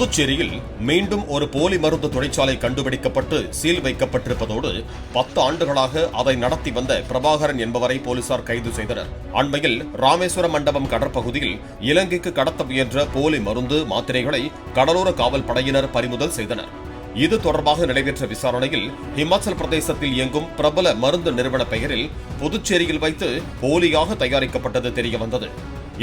புதுச்சேரியில் மீண்டும் ஒரு போலி மருந்து தொழிற்சாலை கண்டுபிடிக்கப்பட்டு சீல் வைக்கப்பட்டிருப்பதோடு 10 ஆண்டுகளாக அதை நடத்தி வந்த பிரபாகரன் என்பவரை போலீசார் கைது செய்தனர். அண்மையில் ராமேஸ்வரம் மண்டபம் கடற்பகுதியில் இலங்கைக்கு கடத்த முயன்ற போலி மருந்து மாத்திரைகளை கடலோர காவல் படையினர் பறிமுதல் செய்தனர். இது தொடர்பாக நடைபெற்ற விசாரணையில் இமாச்சல பிரதேசத்தில் இயங்கும் பிரபல மருந்து நிறுவன பெயரில் புதுச்சேரியில் வைத்து போலியாக தயாரிக்கப்பட்டது தெரியவந்தது.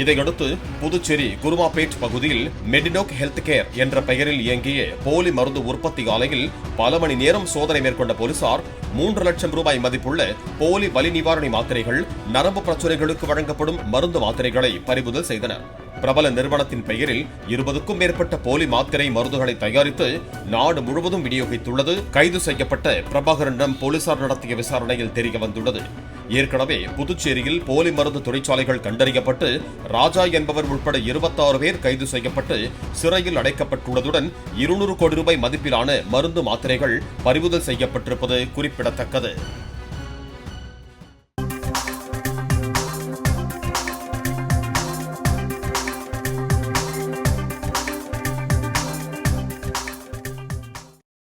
இதையடுத்து புதுச்சேரி குருமாப்பேட் பகுதியில் மெடினோக் ஹெல்த் கேர் என்ற பெயரில் இயங்கிய போலி மருந்து உற்பத்தி ஆலையில் பல மணி நேரம் சோதனை மேற்கொண்ட போலீசார் 3 லட்சம் ரூபாய் மதிப்புள்ள போலி வலி நிவாரணி மாத்திரைகள், நரம்பு பிரச்சனைகளுக்கு வழங்கப்படும் மருந்து மாத்திரைகளை பறிமுதல் செய்தனர். பிரபல நிறுவனத்தின் பெயரில் 20க்கும் மேற்பட்ட போலி மாத்திரை மருந்துகளை தயாரித்து நாடு முழுவதும் விநியோகித்துள்ளது கைது செய்யப்பட்ட பிரபாகரனிடம் போலீசார் நடத்திய விசாரணையில் தெரிய வந்துள்ளது. ஏற்கனவே புதுச்சேரியில் போலி மருந்து தொழிற்சாலைகள் கண்டறியப்பட்டு ராஜா என்பவர் உட்பட 26 பேர் கைது செய்யப்பட்டு சிறையில் அடைக்கப்பட்டுள்ளதுடன் 200 கோடி ரூபாய் மதிப்பிலான மருந்து மாத்திரைகள் பறிமுதல் செய்யப்பட்டிருப்பது குறிப்பிடத்தக்கது.